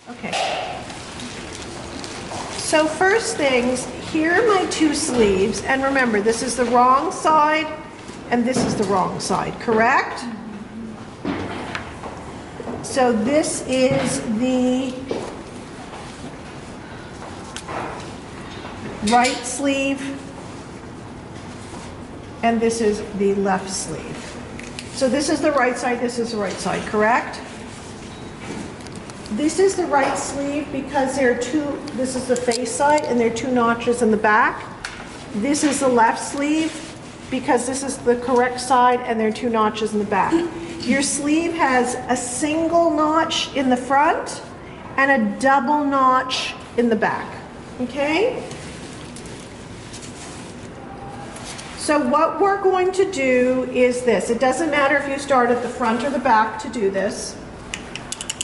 Okay. So first things, here are my two sleeves, and remember, this is the wrong side, and this is the wrong side, correct? So this is the right sleeve, and this is the left sleeve. So this is the right side, this is the right side, correct? This is the right sleeve because there are two, this is the face side and there are two notches in the back. This is the left sleeve because this is the correct side and there are two notches in the back. Your sleeve has a single notch in the front and a double notch in the back, okay? So what we're going to do is this. It doesn't matter if you start at the front or the back to do this.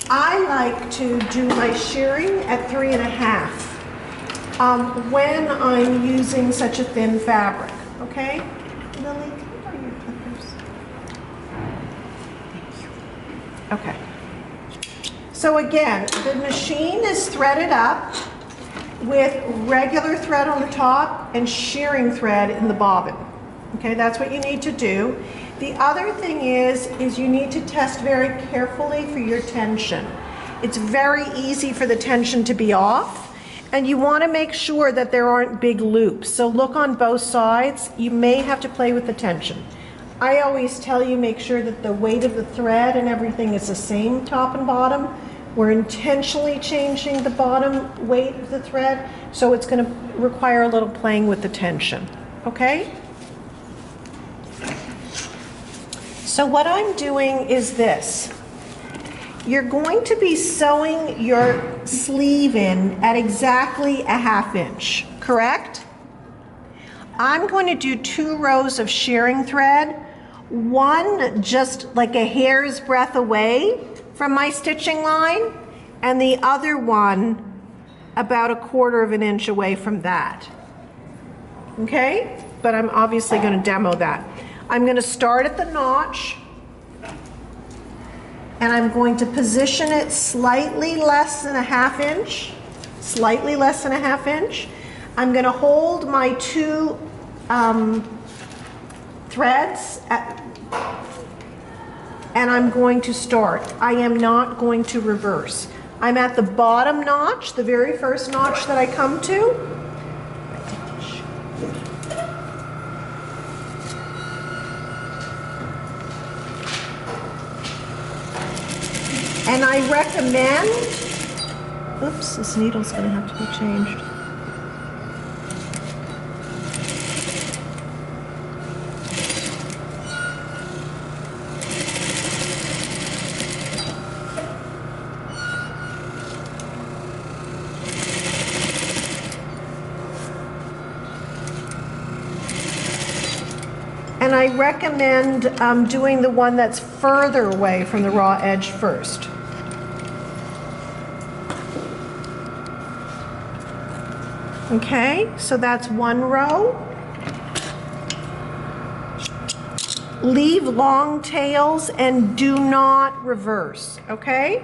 I like to do my shearing at 3.5 when I'm using such a thin fabric, okay? Lily, can I borrow your clippers? Thank you. Okay. So again, the machine is threaded up with regular thread on the top and shearing thread in the bobbin. Okay, that's what you need to do. The other thing is you need to test very carefully for your tension. It's very easy for the tension to be off, and you want to make sure that there aren't big loops. So look on both sides. You may have to play with the tension. I always tell you make sure that the weight of the thread and everything is the same top and bottom. We're intentionally changing the bottom weight of the thread, so it's going to require a little playing with the tension. Okay? So what I'm doing is this. You're going to be sewing your sleeve in at exactly 1/2 inch, correct? I'm going to do 2 rows of shearing thread, one just like a hair's breadth away from my stitching line, and the other one about 1/4 inch away from that. Okay? But I'm obviously going to demo that. I'm going to start at the notch, and I'm going to position it slightly less than 1/2 inch, slightly less than 1/2 inch. I'm going to hold my 2 threads and I'm going to start. I am not going to reverse. I'm at the bottom notch, the very first notch that I come to. And I recommend, oops, this needle's going to have to be changed. And I recommend doing the one that's further away from the raw edge first. Okay, so that's 1 row. Leave long tails and do not reverse, okay?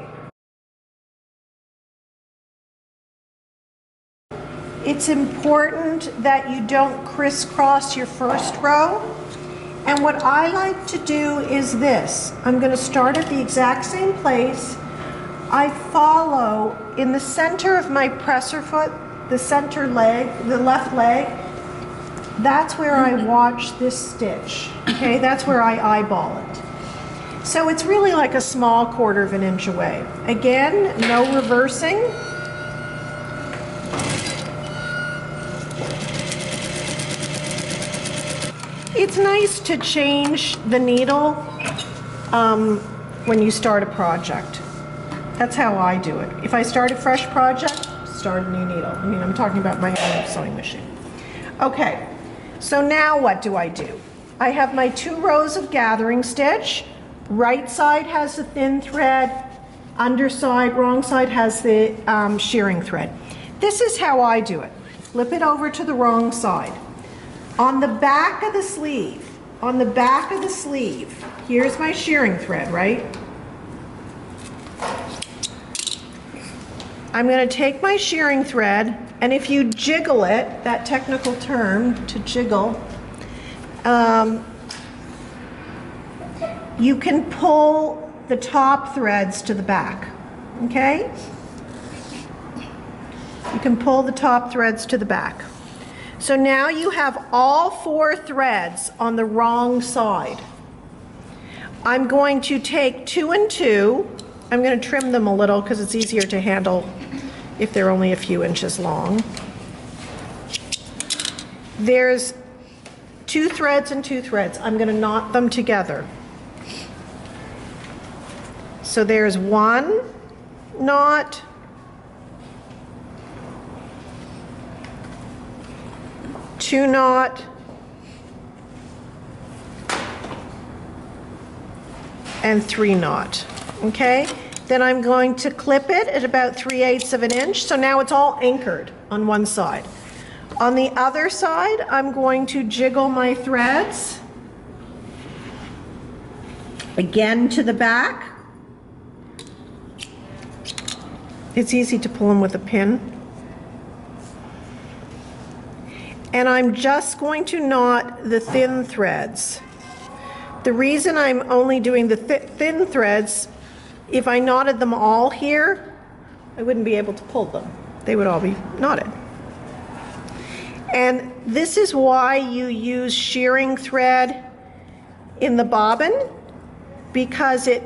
It's important that you don't crisscross your first row. And what I like to do is this. I'm going to start at the exact same place. I follow in the center of my presser foot, the center leg, the left leg. That's where I watch this stitch. Okay, that's where I eyeball it. So it's really like a small 1/4 inch away. Again, no reversing. It's nice to change the needle when you start a project. That's how I do it. If I start a fresh project, start a new needle. I mean, I'm talking about my own sewing machine. Okay, so now what do? I have my 2 rows of gathering stitch. Right side has the thin thread, underside, wrong side has the shearing thread. This is how I do it. Flip it over to the wrong side. On the back of the sleeve, here's my shearing thread, right? I'm going to take my shearing thread, and if you jiggle it, that technical term, to jiggle, you can pull the top threads to the back, okay? You can pull the top threads to the back. So now you have all 4 threads on the wrong side. I'm going to take 2 and 2. I'm going to trim them a little because it's easier to handle if they're only a few inches long. There's 2 threads and 2 threads. I'm going to knot them together. So there's 1 knot, 2 knot, and 3 knot, okay? Then I'm going to clip it at about 3/8 of an inch, so now it's all anchored on one side. On the other side, I'm going to jiggle my threads again to the back. It's easy to pull them with a pin. And I'm just going to knot the thin threads. The reason I'm only doing the thin threads, if I knotted them all here, I wouldn't be able to pull them. They would all be knotted. And this is why you use shearing thread in the bobbin, because it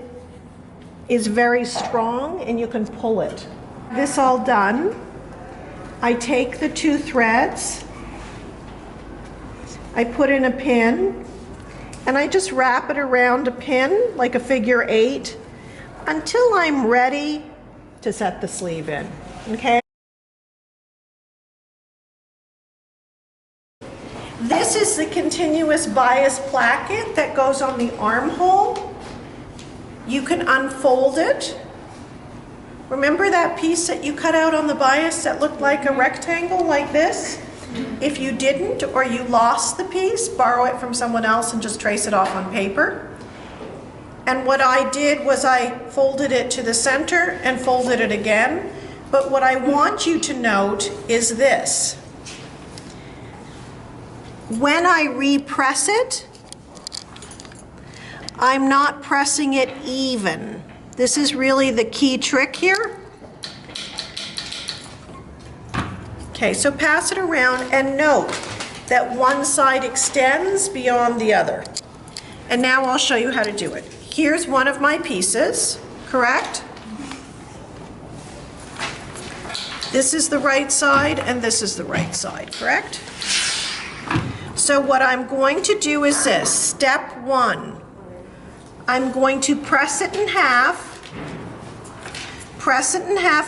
is very strong and you can pull it. This all done, I take the 2 threads, I put in a pin, and I just wrap it around a pin like a figure 8 until I'm ready to set the sleeve in, okay? This is the continuous bias placket that goes on the armhole. You can unfold it. Remember that piece that you cut out on the bias that looked like a rectangle like this? If you didn't, or you lost the piece, borrow it from someone else and just trace it off on paper. And what I did was I folded it to the center and folded it again. But what I want you to note is this. When I repress it, I'm not pressing it even. This is really the key trick here. Okay, so pass it around and note that one side extends beyond the other. And now I'll show you how to do it. Here's one of my pieces, correct? This is the right side and this is the right side, correct? So what I'm going to do is this. Step 1. I'm going to press it in half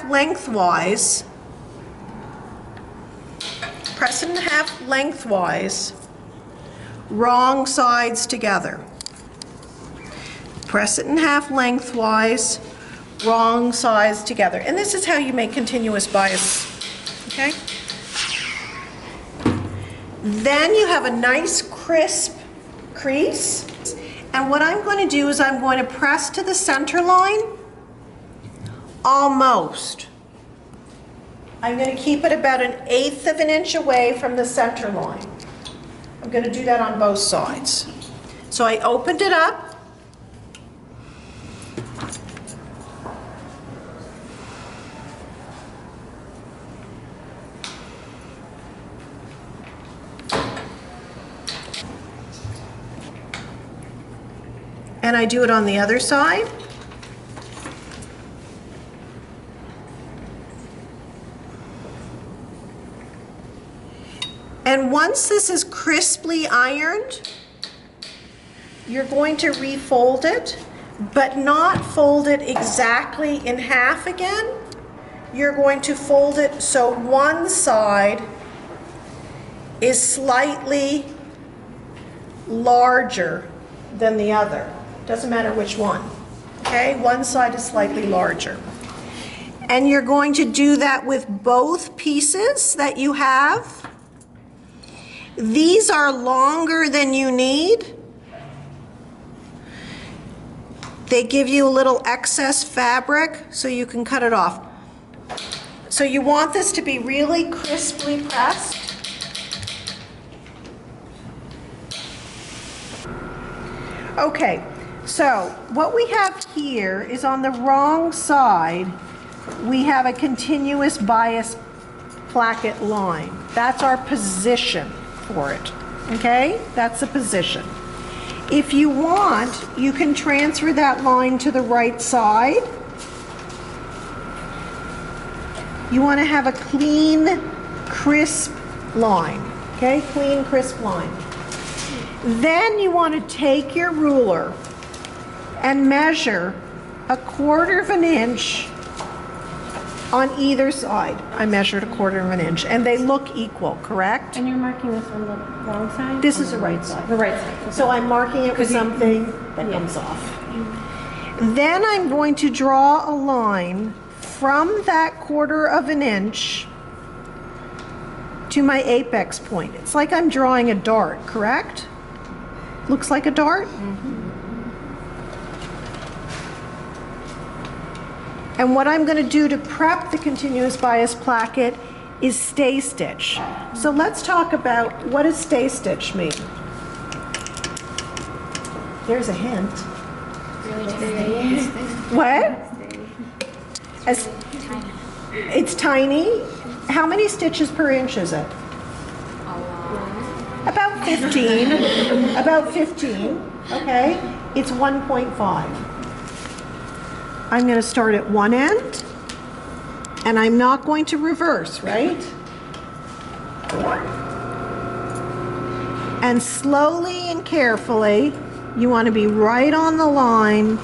lengthwise. Press it in half lengthwise, wrong sides together. Press it in half lengthwise, wrong sides together. And this is how you make continuous bias, okay? Then you have a nice crisp crease. And what I'm going to do is I'm going to press to the center line, almost. I'm going to keep it about 1/8 of an inch away from the center line. I'm going to do that on both sides. So I opened it up. And I do it on the other side. And once this is crisply ironed, you're going to refold it, but not fold it exactly in half again. You're going to fold it so one side is slightly larger than the other. Doesn't matter which one, okay? One side is slightly larger. And you're going to do that with both pieces that you have. These are longer than you need. They give you a little excess fabric so you can cut it off. So you want this to be really crisply pressed. Okay, so what we have here is on the wrong side, we have a continuous bias placket line. That's our position for it, okay? That's the position. If you want, you can transfer that line to the right side. You want to have a clean, crisp line, okay? Clean, crisp line. Then you want to take your ruler and measure 1/4 of an inch on either side. I measured 1/4 of an inch, and they look equal, correct? And you're marking this on the wrong side? This is the right side. The right side. Okay. So I'm marking it with something that comes off. Then I'm going to draw a line from that 1/4 of an inch to my apex point. It's like I'm drawing a dart, correct? Looks like a dart? And what I'm going to do to prep the continuous bias placket is stay stitch. So let's talk about what does stay stitch mean. There's a hint. What? As, it's tiny. How many stitches per inch is it? About 15. About 15. Okay. It's 1.5. I'm going to start at one end, and I'm not going to reverse, right? And slowly and carefully, you want to be right on the line.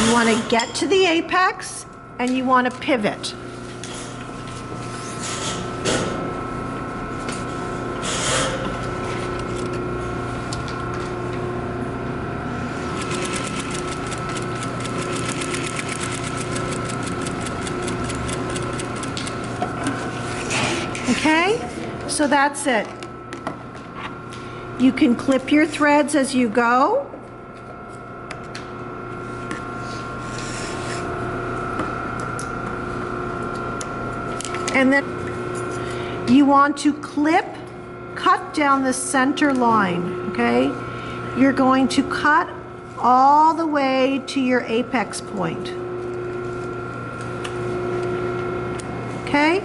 You want to get to the apex, and you want to pivot. Okay, so that's it. You can clip your threads as you go. And then you want to cut down the center line, okay? You're going to cut all the way to your apex point. Okay?